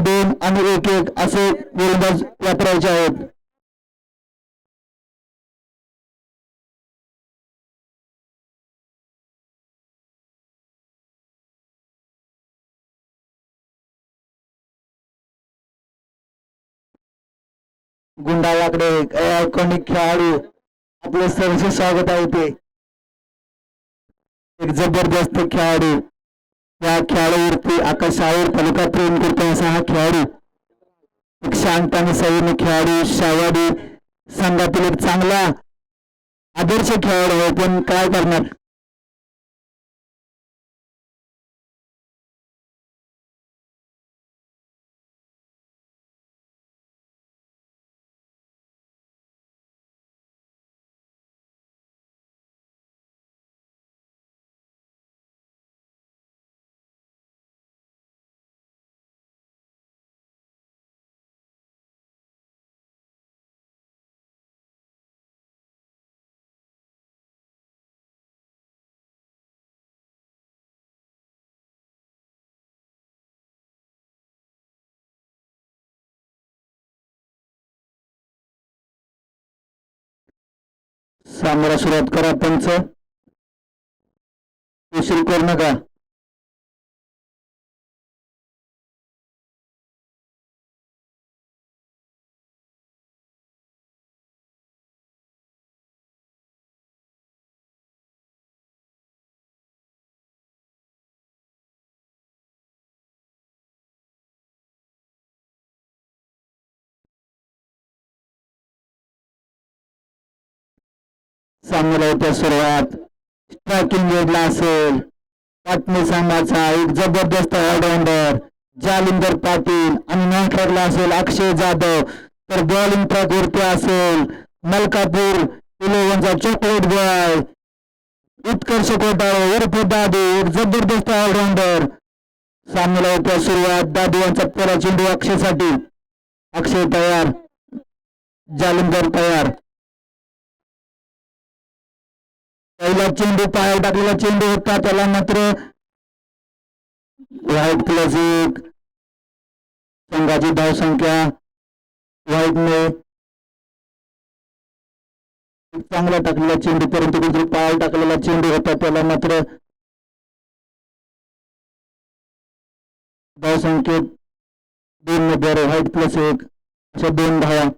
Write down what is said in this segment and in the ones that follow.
2-2 आणि 1-1 असे गोलंदाज वापरायचे आहेत. गुंडाळाकडे आयकॉनिक खेळाडू आपले सहर्ष स्वागत आहे. ते एक जबरदस्त खेळाडू. या खेळाडूवरती आकाशावर तालुका प्रेम करतो असा हा खेळाडू. एक शांत आणि संयमी खेळाडू. शावाडी संघातील एक चांगला आदर्श खेळाडू आहे. पण काय करणार, सामना सुरुवात करा. पंच उशीर करू नका. सामन्याला होत्या सुरुवात. स्ट्रायकिंग वेळला असेल पाटणी संघाचा एक जबरदस्त ऑलराऊंडर जालिंदर पाटील आणि नॉन ट्रॅकला असेल अक्षय जाधव. तर बॉलिंग ट्रॅक वरती असेल मलकापूर 11चा चॉकलेट बॉय उत्कर्ष कोटाळे उर्फ दादू, एक जबरदस्त ऑलराऊंडर. सामन्याला होत्या सुरुवात. दादू यांचा पहिला चेंडू अक्षयसाठी. अक्षय तयार, जालिंदर तयार. पहिला चेंडू पायावर टाकलेला चेंडू होता, त्याला मात्र व्हाईट प्लस 1 संघाची धावसंख्या. व्हाईटने चांगला टाकलेला चेंडू, परंतु पायावर टाकलेला चेंडू होता, त्याला मात्र धावसंख्येत 2 मध्ये व्हाईट प्लस 1 अशा 2 धावा.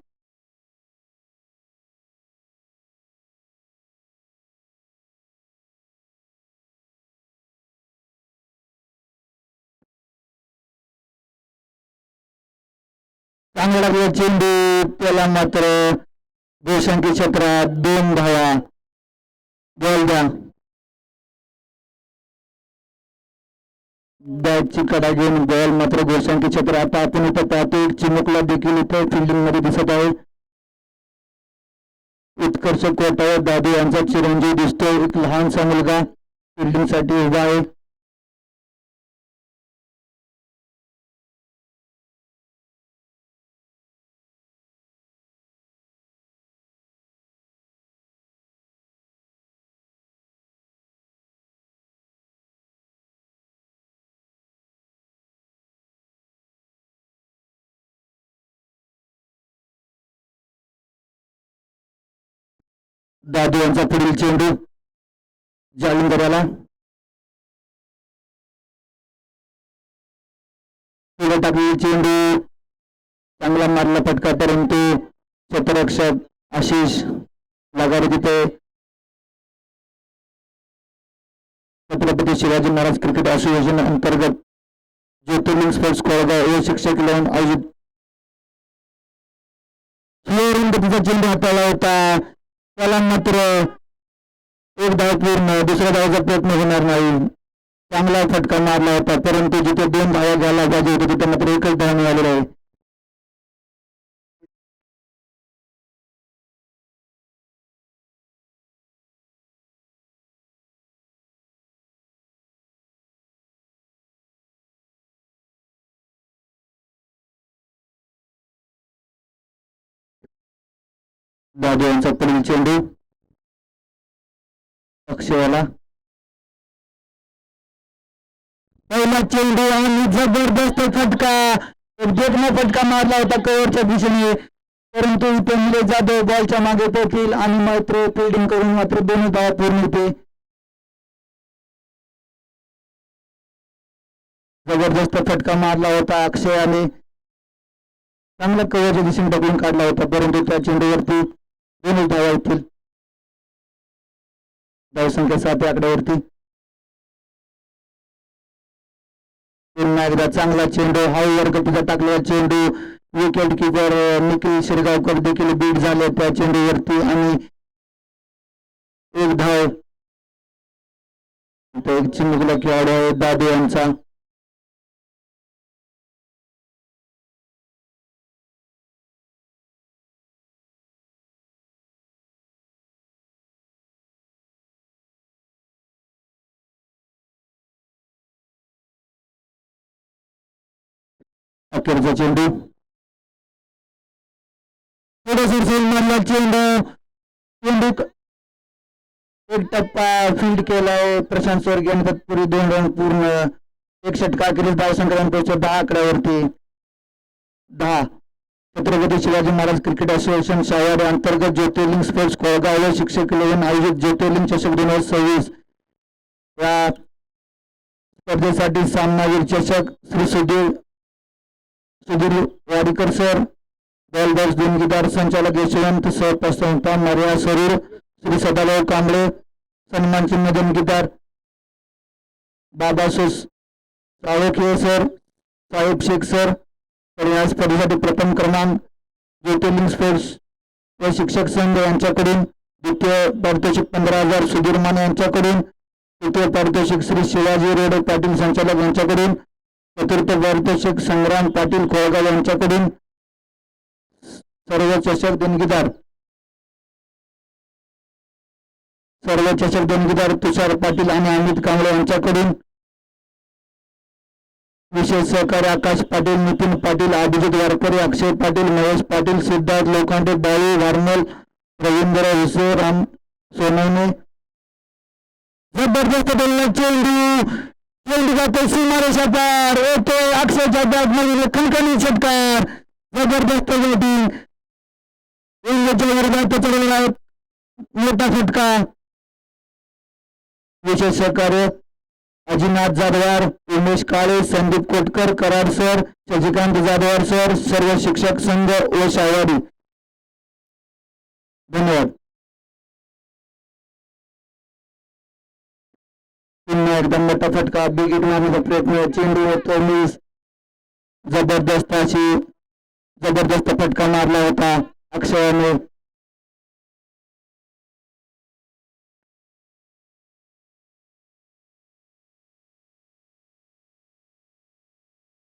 चांगला टाकलेला चेंडू, त्याला मात्र गोसंख्य क्षेत्रात 2 धावा. बॉल द्या. बॅटची कडा घेऊन बॉल मात्र गोसंख्य क्षेत्र. आता आपण इथं पाहतो एक चिमुकला देखील इथं फिल्डिंग मध्ये दिसत आहे. उत्कर्ष कोटाळे दादू यांचा चिरंजीव दिसतोय. एक लहानसा मुलगा फिल्डिंग साठी उभा आहे. दादू यांचा पुढील चेंडू जालिंदराला. पुढे टाकलेला चेंडू चांगला मारला फटका, परंतु क्षेत्ररक्षक आशिष लगारे तिथे. छत्रपती शिवाजी महाराज क्रिकेट असोसिएशन अंतर्गत ज्योतिर्लिंग स्पोर्ट्स कोळगाव हे शिक्षक लावून आयोजित तिचा चेंडू हाताळला होता, त्याला मात्र एक धाव पूर्ण. दुसऱ्या धावाचा प्रयत्न होणार नाही. चांगला फटका मारला होता, परंतु जिथे 2 धावा घ्यायला पाहिजे होते तिथे मात्र एकच धाव मिळालेला आहे. दादू यांचा पुढील चेंडू अक्षयाला. पहिला चेंडू आणि जबरदस्त फटका. देखणा फटका मारला होता कव्हरच्या दिशेने, परंतु इथे निलेश जाधव बॉलच्या मागे पोहोचतील आणि मात्र फिल्डिंग करून मात्र 2 धावा पूर्ण होते. जबरदस्त फटका मारला होता अक्षयाने, चांगला कव्हरच्या दिशेने ढकलून काढला होता, परंतु त्या चेंडूवरती 2 धावा येतील. धावसंख्या 7 आकड्यावरती. पुन्हा एकदा चांगला चेंडू, हाय वर्गटीचा टाकलेला चेंडू, विकेट किपर निखिल शिरगावकर देखील बीट झाले त्या चेंडूवरती आणि 1 धाव. एक चिमुकला खेळाडू आहे दादू यांचा. अखेरचा चेंडू, मारला चेंडू, एक टप्पा फील्ड केलाय प्रशांत स्वर्गीय, तत्पूर्वी 2 रन पूर्ण. 1 षटका अखेरीस धावसंख्या पोहोचतो 10 आकड्यावरती. 10. छत्रपती शिवाजी महाराज क्रिकेट असोसिएशन शाहवाडी अंतर्गत ज्योतिर्लिंग स्पोर्ट्स कोळगाव व शिक्षक 11 आयोजित ज्योतिर्लिंग चषक 2026 या स्पर्धेसाठी सामनावीर चषक श्री सुधीर वाडीकर सर, बॉलबॉक्स देणगीदार संचालक यशवंत सहसंस्था मर्या सरूर, श्री सदाभाऊ कांबळे, सन्मान चिन्ह देणगीदार बाबा साळोखे सर, साहेब शेख सर. तर या स्पर्धेसाठी प्रथम क्रमांक ज्योतिर्लिंग स्पोर्ट्स व शिक्षक संघ यांच्याकडून, द्वितीय पारितोषिक 15,000 सुधीर माने यांच्याकडून, तृतीय पारितोषिक श्री शिवाजी रोडे पाटील संचालक यांच्याकडून, चतुर्थ पारितोषिक संग्राम पाटील कोळगाव यांच्याकडून. सर्व चषक देणगीदार तुषार पाटील आणि अमित कांबळे यांच्याकडून. विशेष सहकार्य आकाश पाटील, नितीन पाटील, अभिजित वारकरी, अक्षय पाटील, महेश पाटील, सिद्धार्थ लोखंडे, बाळू वारमल, रवींद्र हुसे, राम सोनवणे. जबरदस्त चेंडू जातो सीमारेषा पार, येतोय अक्षयच्या बॅट मधील खणखणीत षटकार. जबरदस्त बॅटिंग, इंग्लंडच्या विरोधात चढवला मोठा फटका. विशेष सहकार्य अजिनाथ जाधवार, उमेश काळे, संदीप कोटकर, कराड सर, शशिकांत जाधवार सर, सर्व शिक्षक संघ व शाहवाडी. धन्यवाद. पुन्हा एकदम मोठा फटका, बिग हिट मारण्याचा प्रयत्न, चेंडू होतो मिस. जबरदस्त फटका मारला होता अक्षयाने.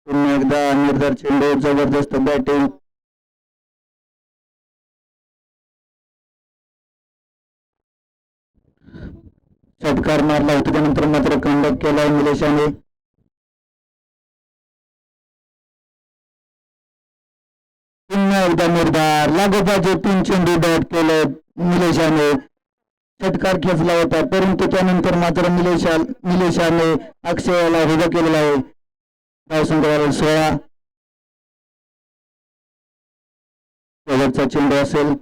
पुन्हा एकदा निर्धार चेंडू, जबरदस्त बॅटिंग. षटकार मारला होता, त्यानंतर मात्र कमबॅक केलाय निलेशाने. पुन्हा एकदा निर्धार, लागोपाठचे 3 चेंडू डॉट केले निलेशाने. षटकार खेचला होता, परंतु त्यानंतर मात्र निलेशाने अक्षयाला उभं केलेला आहे. धावसंख्या 16. शेवटचा चेंडू असेल.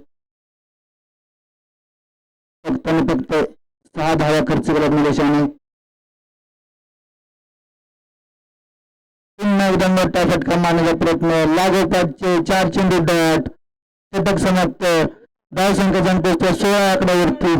फक्त आणि फक्त 6 धावा खर्च केला निलेशाने. पुन्हा एकदा मोठा फटका मारण्याचा प्रयत्न, लागोपाठचे 4 चेंडू डॉट. षटक समाप्त. धावसंख्या जाऊन पोहोचते 16 आकड्यावरती.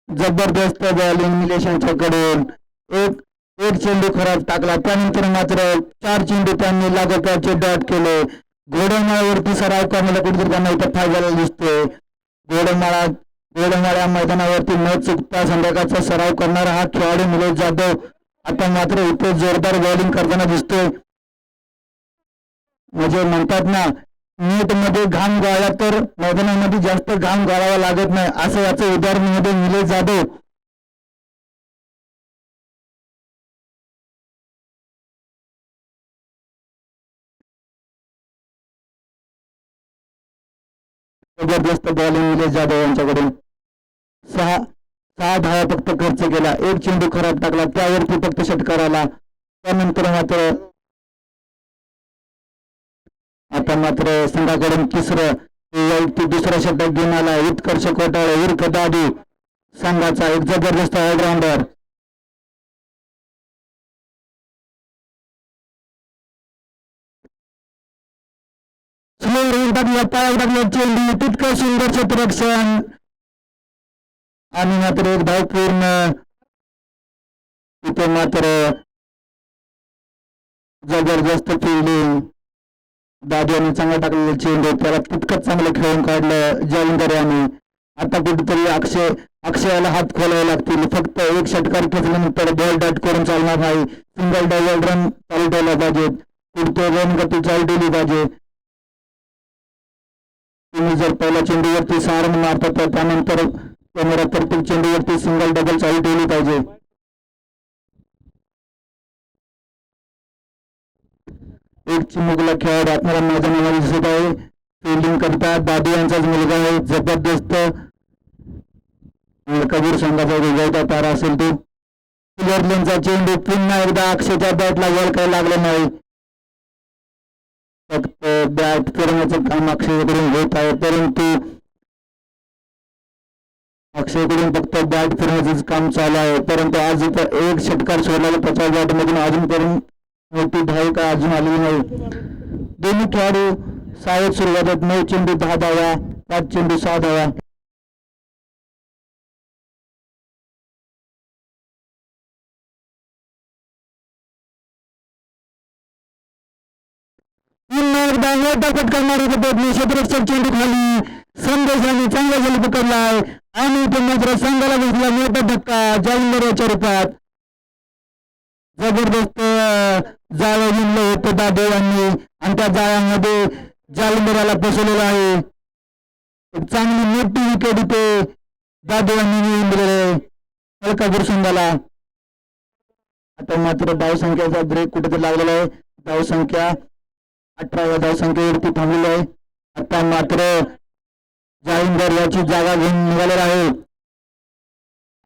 जबरदस्त बॉलिंग निलेशांच्याकडून. एक चेंडू खराब टाकला, त्यानंतर मात्र 4 चेंडू त्यांनी लागोपाठचे डॉट केले. घोडमाळावरती सराव करण्याला कुठेतरी त्यांना इथं फायदा दिसतोय. घोडमाळ्या मैदानावरती न चुकता संध्याकाळचा सराव करणारा हा खेळाडू निलेश जाधव आता मात्र इथे जोरदार बॉलिंग करताना दिसतोय. म्हणजे म्हणतात ना, नीट मध्ये घाम गाळला तर मैदानामध्ये जास्त घाम गाळावा लागत नाही, असं याचं उदाहरण मध्ये निलेश जाधव. जबरदस्त बॉलिंग निलेश जाधव यांच्याकडून. 6 धावा फक्त खर्च केला, 1 चेंडू खराब टाकला, त्यावरती फक्त षटकार आला. त्यानंतर मात्र आता मात्र संघाकडून तिसरं दुसरा षटक घेऊन आला उत्कर्ष कोटाळे उर्फ दादू संघाचा एक जबरदस्त ऑलराऊंडर. चेंडू तितकं सुंदर क्षेत्ररक्षण आणि मात्र एक धाव पूर्ण. तिथे मात्र जबरदस्त फिल्डिंग दादू यांनी चांगला टाकलेला चेंडू त्याला तितकंच चांगलं खेळून काढलं जालिंदर यांनी. आता कुठेतरी अक्षयाला हात खोलावे लागतील. फक्त एक षटकार खेचल्यानंतर बॉल डॉट करून चालणार नाही. सिंगल डबल रन चालू ठेवला पाहिजे. पुढे रन गती चालू ठेवली पाहिजे. तुम्ही जर पहिल्या चेंडूवरती 6 रन मारता तर त्यानंतर कॅमेरा प्रत्येक चेंडूवरती सिंगल डबल चालू ठेवली पाहिजे. एक चिमुकला खेळाडू आपल्याला मैदानामध्ये दिसत आहे. फिल्डिंग करतात दादू यांचाच मुलगा आहे. जबरदस्त कबीर संघाचा विजयचा तारा असेल तो. चेंडू पुन्हा एकदा अक्षयच्या बॅटला बॉल काही लागला नाही. फक्त बॅट फिरवण्याचं काम अक्षयकडून होत आहे परंतु अक्षयकडून फक्त बॅट फिरवण्याचं काम चालू आहे. परंतु आज इथं एक षटकार सोडलेला त्याच्या बॅट मधून अजूनपर्यंत मोठी धाव काय अजून आलेली नाही. दोन्ही खेळाडू सावध सुरुवात 9 चेंडू 10 धावा 5 चेंडू 6 धावा. क्षेत्ररक्षक चेंडू खाली संदेशाने चांगला झेल पकडलाय आणि तो मात्र संघाला बसला मोठा धक्का जालिंदरच्या रूपात. जबरदस्त जाळं विणलं होतं दादू यांनी आणि त्या जाळ्यामध्ये जालिंदराला फसवलेलं आहे. चांगली मोठी विकेट इथे दादू यांनी मिळवून दिलेले हलका संघाला. आता मात्र धावसंख्येचा ब्रेक कुठेतरी लागलेला आहे. धावसंख्या 18व्या धावसंख्येवरती थांबलेली आहे. आता मात्र जालिंदर याची जागा घेऊन निघालेला आहे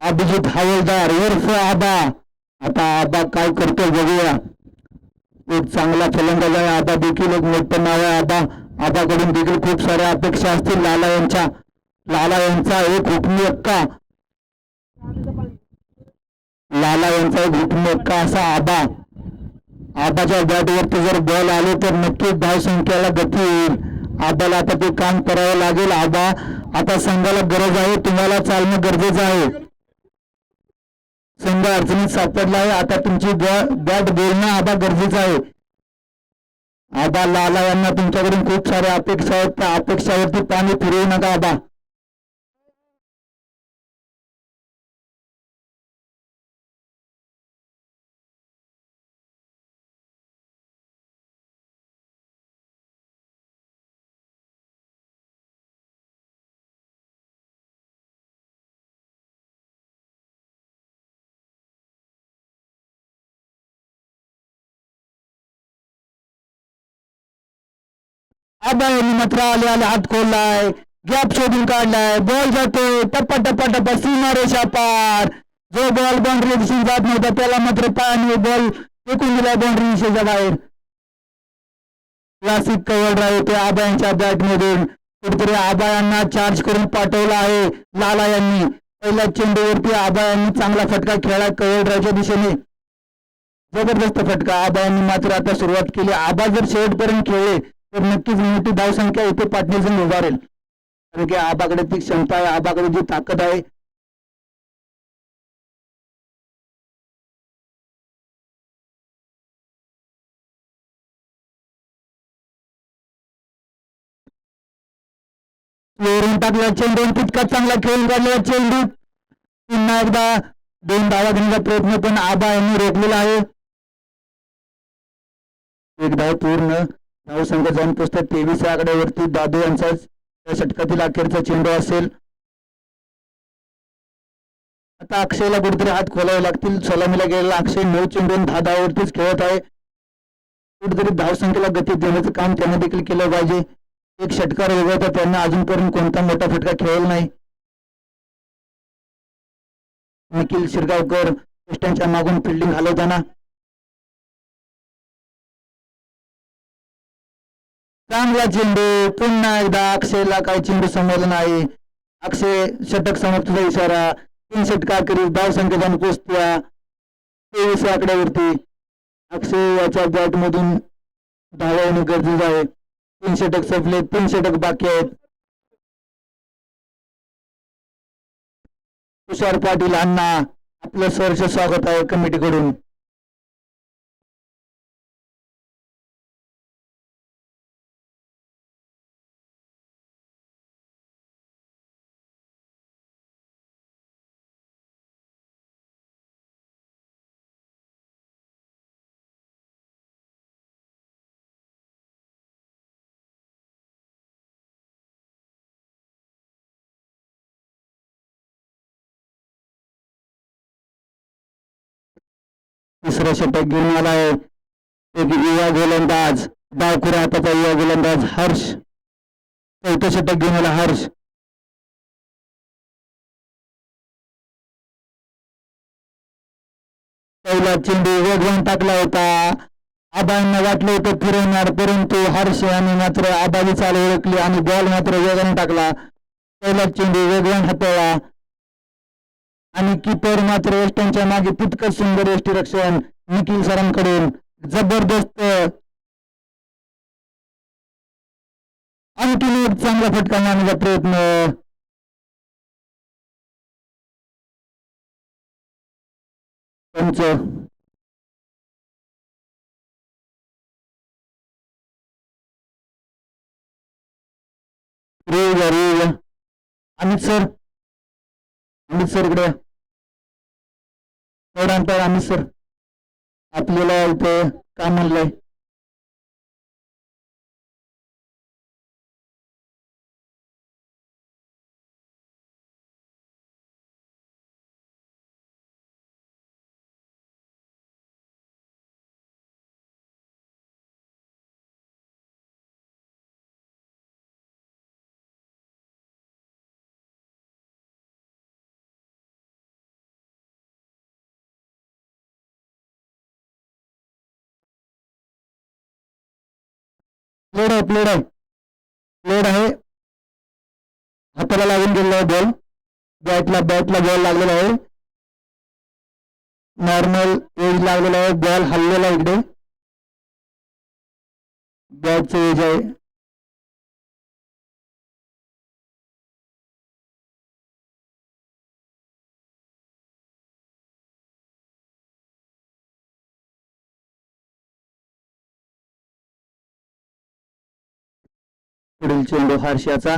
अभिजित हवालदार उर्फ आबा. आता आबा काय करतो बघूया. एक चांगला फलंदाज आहे आबा देखील. एक मोठं नाव आहे आबा. आबाकडून देखील खूप साऱ्या अपेक्षा असतील लाला यांचा एक हुकमी अक्का असा आबा. आबाच्या बॅटवरती जर बॉल आले तर नक्कीच धाव संख्येला गती येईल. आबाला आता ते काम करावं लागेल. आबा आता संघाला गरज आहे. तुम्हाला चालणं गरजेचं आहे. संघ अडचणीत सापडला आहे. आता तुमची बॅट बोलणं आबा गरजेचं आहे. आबा लाला यांना तुमच्याकडून खूप साऱ्या अपेक्षा आहेत. त्या अपेक्षावरती पाणी फिरवू नका आबा. आबा यांनी मात्र आले हात खोललाय. गॅप शोधून काढलाय. बॉल जातोय टप्पा टप्पा टप्पा सीमा रेषा पार. जो बॉल बाउंड्री दिसून जात नव्हता त्याला मात्र पायाने बॉल फेकून दिलाय बाउंड्री दिशेच्या बाहेर. क्लासिक कव्हर ड्राईव्ह ते आबा यांच्या बॅट मधून कुठेतरी आबा यांना चार्ज करून पाठवला आहे लाला यांनी. पहिल्या चेंडूवरती आबा यांनी चांगला फटका खेळला कव्हर ड्राईव्हच्या दिशेने. जबरदस्त फटका. आबा यांनी मात्र आता सुरुवात केली. आबा जर शेवटपर्यंत खेळले तर नक्कीच मोठी धावसंख्या इथे पाटणीजून उभारेल. कारण की आबाकडे ती क्षमता आहे. आबाकडे जी ताकद आहे. टाकला चेंडू तितका चांगला खेळून काढलेला चेंडू पुन्हा एकदा 2 धावा घेण्याचा प्रयत्न पण आबा यांनी रोखलेला आहे. एक धाव पूर्ण. धावसंख्या जाऊन पोचतात 23 आकड्यावरती. दादू यांचाच त्या षटकातील अखेरचा चेंडू असेल. आता अक्षयला कुठेतरी हात खोलावे लागतील. सलामीला गेलेला अक्षय 9 चेंडून 10 धावावरतीच खेळत आहे. कुठेतरी धावसंख्येला गती देण्याचं काम त्याने देखील केलं पाहिजे. एक षटकार वगळता त्यांना अजूनपर्यंत कोणता मोठा फटका खेळला नाही. निखिल शिरगावकर टेस्टांच्या मागून फिल्डिंग हलवताना चांगला चेंडू पुन्हा एकदा अक्षयला काही चेंडू समजला नाही. अक्षय षटक समोरचा इशारा. 3 षटकाखेरीज धावसंख्या जाऊन पोचत्या 23 आकड्यावरती. अक्षय याच्या बॅट मधून धावा होणे गरजेचं आहे. 3 षटक संपले, 3 षटक बाकी आहेत. तुषार पाटील अण्णा आपलं सहर्ष स्वागत आहे कमिटीकडून. तिसरं षटक घेऊन आलाय एक युवा गोलंदाज, डावखुऱ्या हाताचा युवा गोलंदाज हर्ष. चौथं षटक घेऊन आला हर्ष. पहिला चेंडू वेगवान टाकला होता. आबांना वाटलं होतं फिरवणार, परंतु हर्ष यांनी मात्र आबाची चाल ओळखली आणि बॉल मात्र वेगाने टाकला. पहिला चेंडू वेगवान हाताळला आणि कीपर मात्र वेस्टर्नच्या मागे तितकंच सुंदर यष्टीरक्षण निखिल सरांकडून. जबरदस्त आणखीन एक चांगला फटका मारण्याचा प्रयत्न. पंच अमित सर, अमित सर इकडे अमित सर आपल्याला इथं काम म्हणलंय. प्लेड आहे हाताला लागून गेलेला आहे बॉल. बॅटला बॉल लागलेला आहे. नॉर्मल एज लागलेला आहे. बॉल हल्लेला इकडे. बॅटचं एज आहे. पुढील चेंडू हर्षाचा.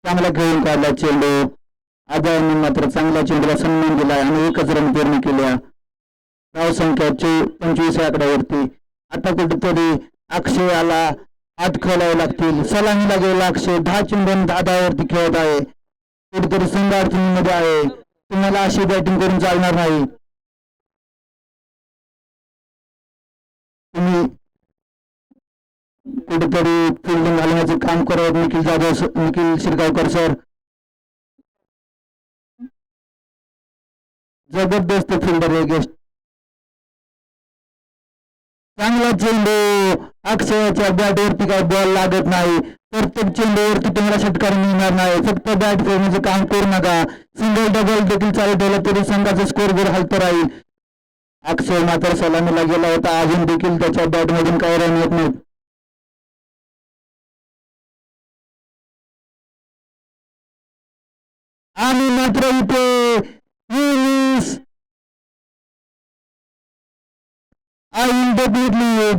चांगला खेळून काढला चेंडू. आबांनी मात्र चांगल्या चेंडूला सन्मान दिला आणि 1च रन पूर्ण केल्या. धावसंख्या 25 आकड्यावरती. आता कुठेतरी अक्षयाला हात खोलावे लागतील. सलामीला गेला अक्षय. 10 चेंडूंनी 10 धावावरती खेळत आहे. कुठेतरी संघ अडचणीमध्ये आहे. तुम्हाला अशी बॅटिंग करून चालणार नाही. तुम्ही कुठेतरी फिल्डिंग घालण्याचे काम करत निखिल शिरगावकर सर. जबरदस्त फिल्डर आहे गेस्ट. चांगला चेंडू. अक्षयाच्या बॅटवरती काही बॉल लागत नाही. प्रत्येक चेंडूवरती तुम्हाला षटकार मिळणार नाही. फक्त बॅट फेकण्याचे काम करू नका. सिंगल डबल देखील चालू ठेवलं तरी संघाचा स्कोर बोर्ड हलत राहील. अक्षय मात्र सलामीला गेला होता. अजून देखील त्याच्या बॅट मधून काही रन येत नाहीत. आणि मात्र इथे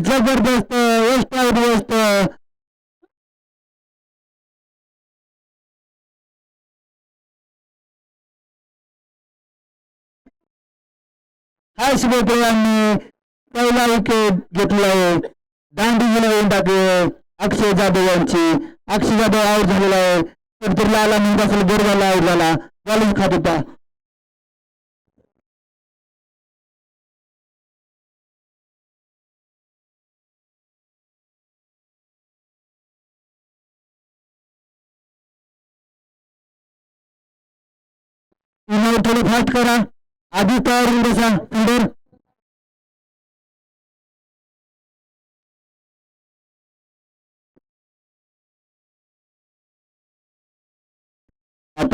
जबरदस्त वेस्ट. हर्ष बोपळे यांनी पहिला विकेट घेतलाय. दांडी येऊन टाकले अक्षय जाधव यांची. अक्षय जाधव आउट झालेला आहे. तर लाला म्हणजे असेल गोरगाला आउट झाला. बॉलिंग खात होता. थोडी फास्ट करा. आधी तयार होऊन बसा फिल्डर.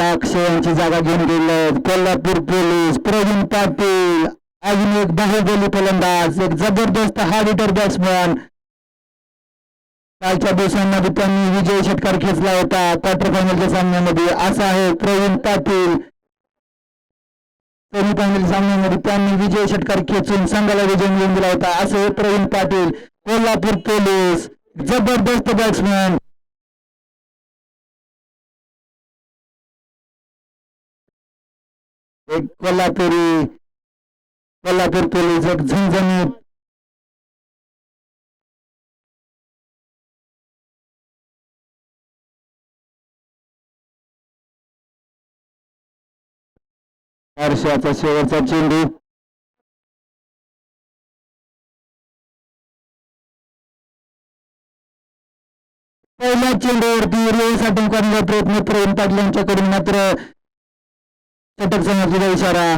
आता अक्षय यांची जागा घेऊन गेले. कोल्हापूर पोलीस प्रवीण पाटील अजून एक बाहुबली फलंदाज, एक जबरदस्त हार्ड हिटर बॅट्समॅन. कालच्या दिवसांमध्ये त्यांनी विजयी षटकार खेचला होता क्वार्टर फायनलच्या सामन्यामध्ये. असा आहे प्रवीण पाटील. सेमीफायनल सामन्यामध्ये त्यांनी विजयी षटकार खेचून संघाला विजय मिळवून दिला होता. असे प्रवीण पाटील, कोल्हापूर पोलीस, जबरदस्त बॅट्समॅन. एक कोल्हापूर पोलीस एक झणझणीत हर्षाचा शेवटचा चेंडू. पहिल्या चेंडूवरती रेसाठी करण्याचा प्रयत्न प्रवीण पाटील यांच्याकडून, मात्र षटक समाप्तीचा इशारा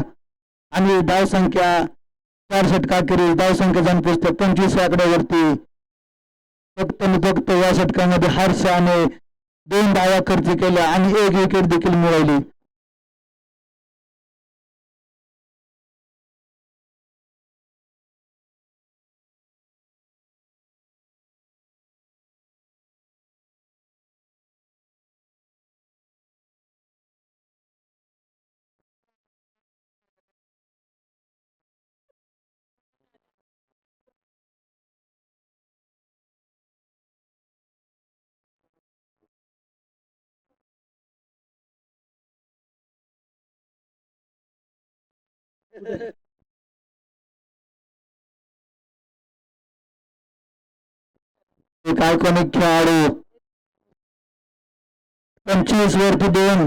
आणि धाव संख्या 4 षटकाखेरीज धाव संख्या जाऊन पोहोचते 25 आकड्यावरती. फक्त आणि फक्त या षटकामध्ये हर्षाने 2 धावा खर्च केल्या आणि 1 विकेट देखील मिळवली. एक आयकॉनिक खेळाडू 25 वरती 2.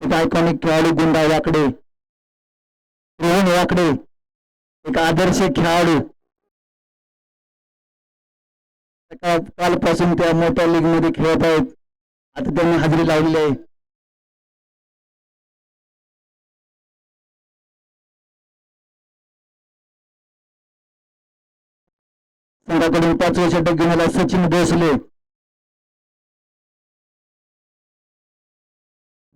एक आयकॉनिक खेळाडू गुंडा वाकडे, रोहन वाकडे, एक आदर्श खेळाडू. कालपासून त्या मोठ्या लीग मध्ये खेळत आहेत. आता त्यांनी हजेरी लावलेली आहे. संघाकडून 5वे षटक घेऊन आला सचिन भोसले.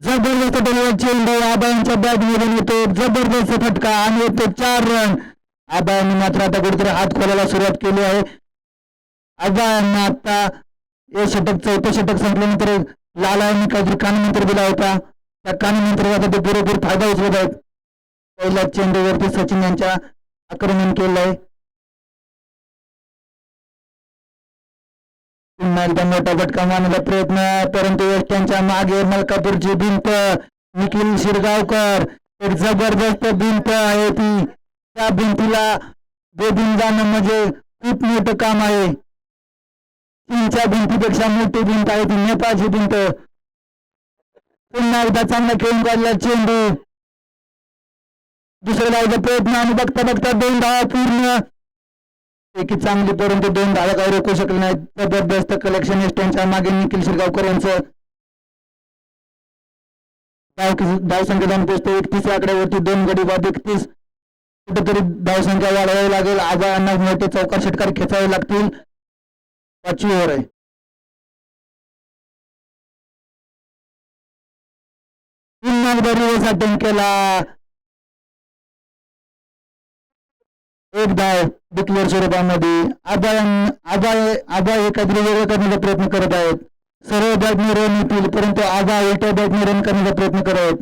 जबरदस्त चेंडू आबा यांच्या बॅटमधून येतो, जबरदस्त फटका आणि येतो 4 रन. आबा यांनी मात्र आता कुठेतरी हात खोलायला सुरुवात केली आहे. आबा यांना आता हे षटक 4थं षटक संपल्यानंतर लाला यांनी काहीतरी कानमंत्र दिला होता. त्या कानमंत्राचा ते पुरेपूर फायदा उचलत आहेत. पहिल्या चेंडूवरती सचिन यांच्या आक्रमण केलं आहे. पुन्हा एकदा मोठा फटका मारण्याचा प्रयत्न, परंतु वेस्टर्नच्या मागे मलकापूरची भिंत. निखिल शिरगावकर, एक जबरदस्त भिंत आहे ती. त्या भिंतीला भेदून जाणं म्हणजे खूप मोठं काम आहे. चीनच्या भिंतीपेक्षा मोठी भिंत आहे ती नेपाळची भिंत. पुन्हा एकदा चांगला खेळून काढला चेंडू. दुसऱ्या धावाचा प्रयत्न आणि बघता बघता 2 धावा पूर्ण. एक चांगली, परंतु 2 धावा काही रोखू शकले नाहीत. जबरदस्त कलेक्शन एस्टनच्या मागे निखिल शिरगावकर यांचं. धाव संख्या जाऊन पोहोचते 31 आकड्यावरती. 2 गडी बाद 31. कुठेतरी धाव संख्या वाढवावी लागेल. आबा यांना मोठे चौकार षटकार खेचावे लागतील. 5वी ओव्हर आहे. पुन्हा एकदा रिव्हर्स अटेम्प्ट केला. एक धाव डिक्लेअर स्वरूपामध्ये. आबा हे काहीतरी वेगळं करण्याचा प्रयत्न करत आहेत. सरळ बॅटने रन येतील, परंतु आबा उलट्या बॅटने रन करण्याचा प्रयत्न करत आहेत.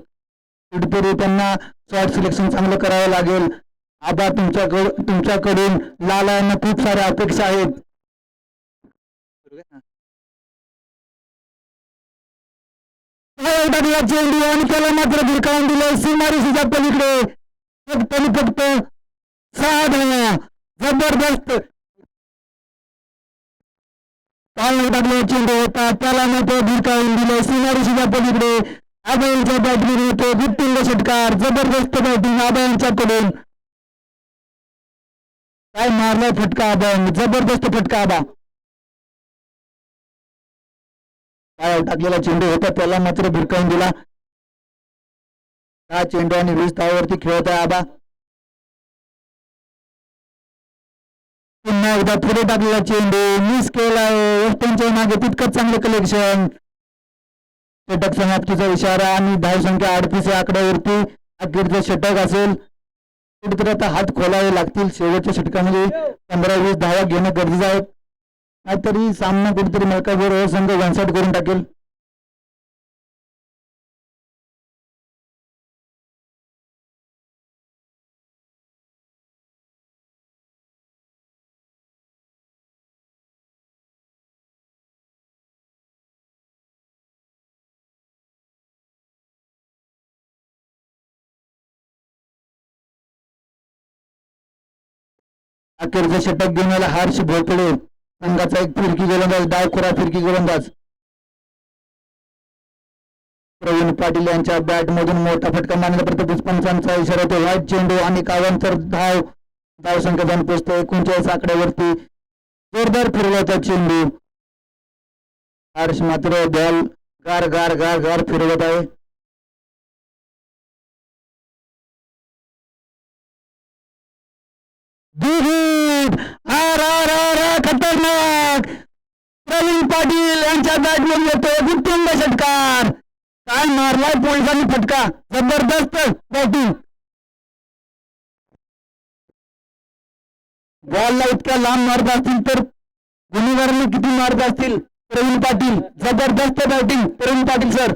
कुठेतरी त्यांना शॉर्ट सिलेक्शन चांगलं करावं लागेल. आबा तुमच्याकडून लाला यांना खूप साऱ्या अपेक्षा आहेत. चेंडू आणि त्याला मात्र भिरकावून दिलं सीमारेषेच्या पलीकडे. फक्त 6 धावा. जबरदस्त चेंडू होता, त्याला मात्र भिरकावून दिलं सीमारेषेच्या पलीकडे. आबा यांच्या बॅटिंग होतो उत्तुंग षटकार. जबरदस्त बॅटिंग आबा यांच्याकडून. काय मारलाय फटका आबा यांनी, जबरदस्त फटका आबा. काय टाकलेला चेंडू होता त्याला मात्र भिरकावून दिला. 6 चेंडू आणि 20 धावावरती खेळत आहे आबा. पुन्हा एकदा पुढे टाकलेला चेंडू मिस केलाय. वेस्टर्नच्या मागे तितकंच चांगलं कलेक्शन. षटक समाप्तीचा इशारा आणि धावसंख्या 38 या आकड्यावरती अखेरचं षटक असेल. कुठेतरी आता हात खोलावे लागतील. शेवटच्या षटकामध्ये 15-20 धावा घेणं गरजेचं आहे. नाहीतरी सामना कुठेतरी मलकापूर संघ वनसाईड करून टाकेल. अखेरचं षटक घेऊन आला हर्ष भोपळे संघाचा एक फिरकी गोलंदाज, डावखुरा फिरकी गोलंदाज. प्रवीण पाटील यांच्या बॅट मधून मोठा फटका मारण्याचा प्रयत्न, पंचांचा इशारा होतो. वाईट चेंडू आणि कावांतर धाव संख्या जाऊन पोहोचतो 39 आकड्यावरती. जोरदार फिरला होता चेंडू. हर्ष मात्र बॉल गार गार गार गार फिरवत आहे. खतरनाक प्रवीण पाटील यांच्या बॅटमधून येतो उत्तुंग षटकार. काय मारलाय पोलिसांनी फटका, जबरदस्त बॅटिंग. बॉलला इतक्या लांब मारत असतील तर गुन्हेगारांनी किती मारत असतील. प्रवीण पाटील जबरदस्त batting. Praveen Patil sir,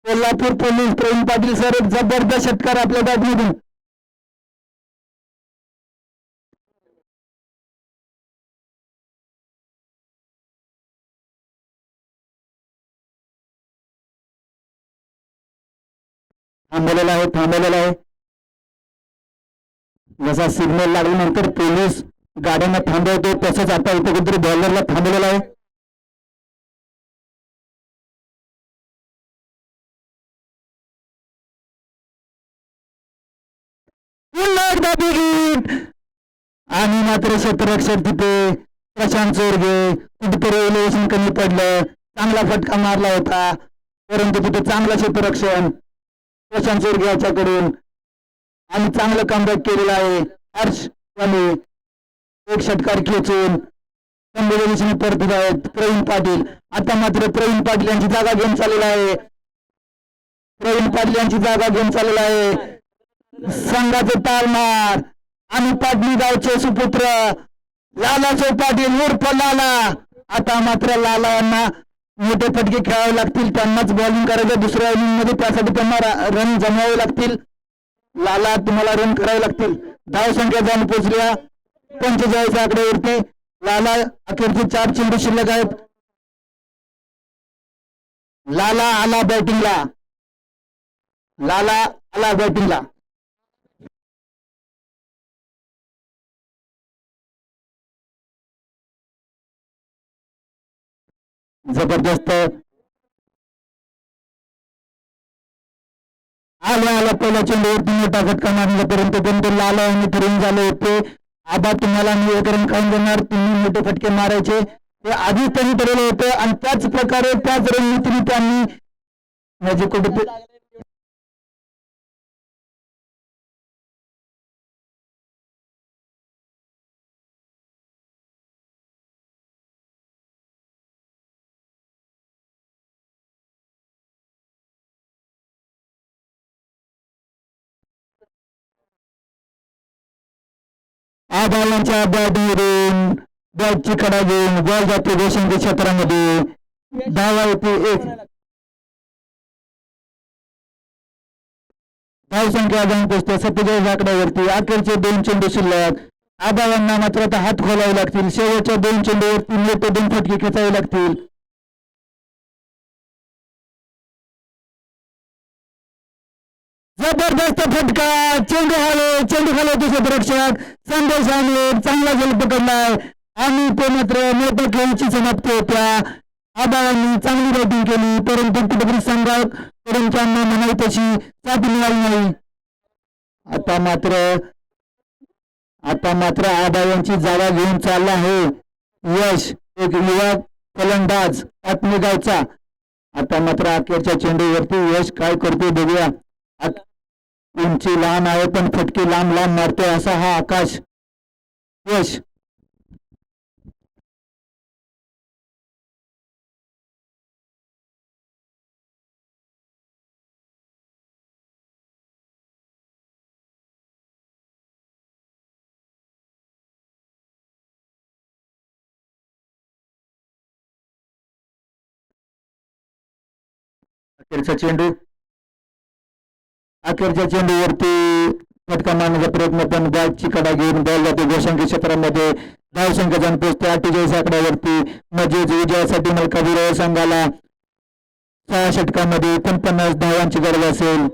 Kolhapur police Praveen Patil sir एक जबरदस्त षटकार आपल्या बॅटमधून. थांबवलेला आहे. जसा सिग्नल लागल्यानंतर पोलीस गाड्यांना थांबवतो तसंच आता इथे कुठेतरी बॉलरला थांबवलेला आहे. आणि मात्र क्षेत्ररक्षक तिथे प्रशांत चोरगे कुठेतरी एलिव्हेशन कमी पडलं. चांगला फटका मारला होता परंतु तिथे चांगलं क्षेत्ररक्षण प्रशांत चोरगे याच्याकडून आणि चांगलं कमबॅक केलेलं आहे. हर्ष याने एक षटकार खेचून कंबोच्या दिशेने परतत आहेत प्रवीण पाटील. आता मात्र प्रवीण पाटील यांची जागा घेऊन चाललेला आहे. संघाचे तालमार आणि पाटणी गावचे सुपुत्र लालासाहेब पाटील उर्फ लाला. आता मात्र लाला यांना मोठे फटके खेळावे लागतील. त्यांनाच बॉलिंग करायचं दुसऱ्या इनिंग मध्ये, त्यासाठी त्यांना रन जमवावे लागतील. लाला तुम्हाला रन करावे लागतील. धाव संख्या जाऊन पोहोचल्या 45 आकड्यावरती. लाला अखेरचे 4 चेंडू शिल्लक आहेत. लाला आला बॅटिंगला. जबरदस्त आल्या पहिल्या चेंडूवरती मोठा फटका मारण्यापर्यंत पण ते लाला आणि फिरून झाले होते. आबा तुम्हाला मी एक रन खाऊन देणार, तुम्ही मोठे फटके मारायचे ते आधीच त्यांनी ठरवलं होतं आणि त्याच प्रकारे त्याच रणनीतीने त्यांनी म्हणजे कुठे आबाळांच्या बॅटमधून बॅटची कडा घेऊन बॉल जाते गोशांच्या क्षेत्रामध्ये. धावा येते 1. धाव संख्या जाऊन पोहोचते 47 आकड्यावरती. अखेरचे 2 चेंडू शिल्लक. आबाळांना मात्र आता हात खोलावे लागतील. शेवटच्या 2 चेंडूवरती मोठे 2 फटके खेचावे लागतील. जबरदस्त फटका, चेंडू खालो क्षेत्ररक्षक संदेश चांगला झेल पकडलाय आणि ते मात्र मोठ्या खेळीची समाप्ती होत्या. आबाळांनी चांगली बॅटिंग केली परंतु कुठेतरी संघाकडून त्यांना म्हणावी तशी साथ मिळाली नाही. आता मात्र आबाळांची जागा घेऊन चालला आहे यश, एक युवा फलंदाज आत्मेगावचा. आता मात्र अखेरच्या चेंडूवरती यश काय करतो बघूया. उंची लहान आहे पण फटके लांब मारतोय असा हा आकाश. यश अखेरचा चेंडू, अखेरच्या चेंडूवरती फटका मारण्याचा प्रयत्न, पण बॅटची कडा घेऊन बॉल जाते गोसंख्य क्षेत्रामध्ये. धावसंख्या जाऊन पोहोचते 48 आकड्यावरती. म्हणजेच विजयासाठी मलकापूर संघाला 6 षटकामध्ये 49 धावांची गरज असेल.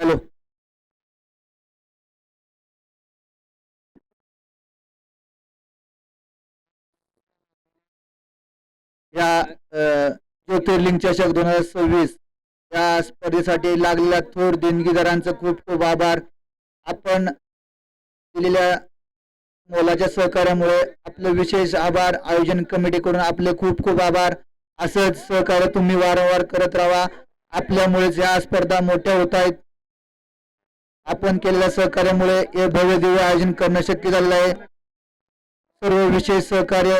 हॅलो, या ज्योतिर्लिंग चषक 2026 या स्पर्धेसाठी लागलेल्या थोर देणगीदारांचं खूप खूप आभार. आपण दिलेल्या मोलाच्या सहकार्यामुळे आपले विशेष आभार. आयोजन कमिटीकडून आपले खूप खूप आभार. असंच सहकार्य तुम्ही वारंवार करत राहा. आपल्यामुळेच या स्पर्धा मोठ्या होत आहेत. आपण केलेल्या सहकार्यामुळे हे भव्य दिव्य आयोजन करणं शक्य झालेलं आहे. सर्व विशेष सहकार्य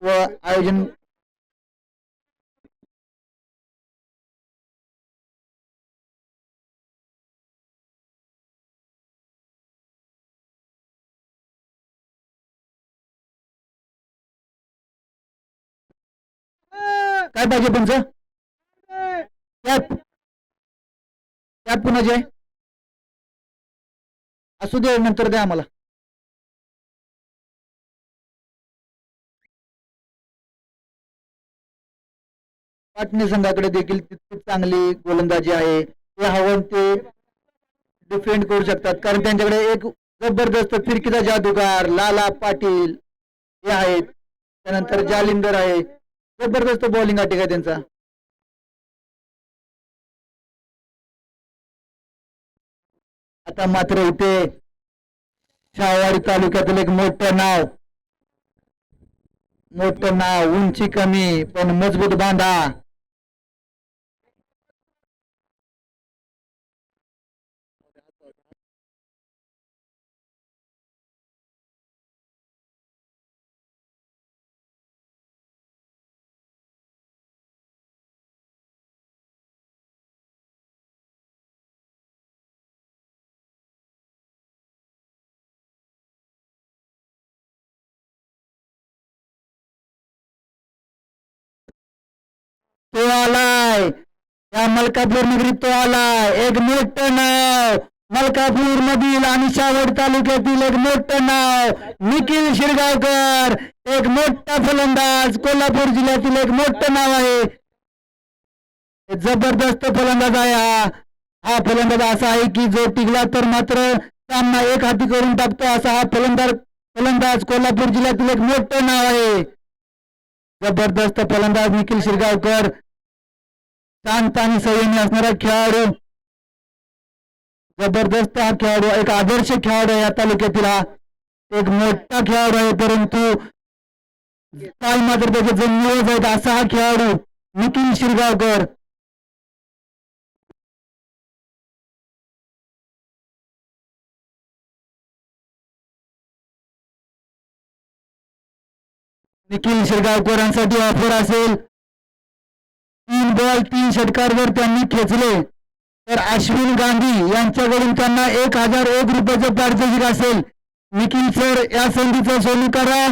व आयोजन काय पाहिजे तुमचं त्यात त्यात पुन्हा जे असू दे, नंतर द्या आम्हाला. पाटणी संघाकडे देखील तितकीच चांगली गोलंदाजी आहे. ते हवं ते डिफेंड करू शकतात, कारण त्यांच्याकडे एक जबरदस्त फिरकीचा जादूगार लाला पाटील हे आहेत. त्यानंतर जालिंदर आहे. जबरदस्त बॉलिंग अटॅक आहे त्यांचा. आता मात्र इथे शाहवाडी तालुक्यातील एक मोठं नाव, उंची कमी पण मजबूत बांधा. तो आलाय, या मलकापूर नगरीत तो आलाय. एक मोठं नाव मलकापूर मधील आणि शाहवाडी तालुक्यातील एक मोठं नाव निखिल शिरगावकर. एक मोठा फलंदाज, कोल्हापूर जिल्ह्यातील एक मोठं नाव आहे. जबरदस्त फलंदाज आहे हा फलंदाज असा आहे की जो टिकला तर मात्र सामना एक हाती करून टाकतो. असा हा फलंदाज कोल्हापूर जिल्ह्यातील एक मोठं नाव आहे. जबरदस्त फलंदाज निखिल शिरगावकर, शांत आणि संयमी असणारा खेळाडू. जबरदस्त हा खेळाडू, एक आदर्श खेळाडू आहे या तालुक्यातील. हा एक मोठा खेळाडू आहे, परंतु काय मात्र त्याचे जन्मच आहेत असा हा खेळाडू निखिल शिरगावकर. निखिल शिरगावकरांसाठी ऑफर असेल 3 बॉल 3 षटकांवर त्यांनी खेचले तर अश्विन गांधी यांच्याकडून त्यांना 1001 रुपयाचं पारितोषिक असेल. निखिल सर, या संधीचं सोनं करा.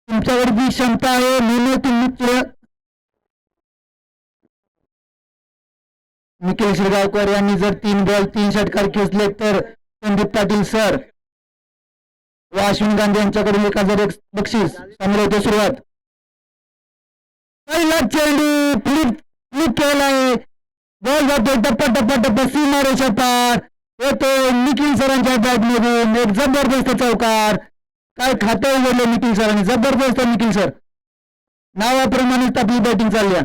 तुमच्याकडे जी क्षमता आहे म्हणून तुम्ही निखिल शिरगावकर यांनी जर 3 बॉल 3 षटकार खेचले तर संदीप पाटील सर व अश्विन गांधी यांच्याकडून 1001 बक्षीस. चांगली होते सुरुवात. पहिला चेंडू फ्लिप केलाय, बॉल जातो टप्पा सीमा रेषा पार होतो निखिल सरांच्या बॅट मधून. एक जबरदस्त चौकार. काय खातं उघडलं निखिल सरांनी. जबरदस्त निखिल सर, नावाप्रमाणेच आपली बॅटिंग चालली.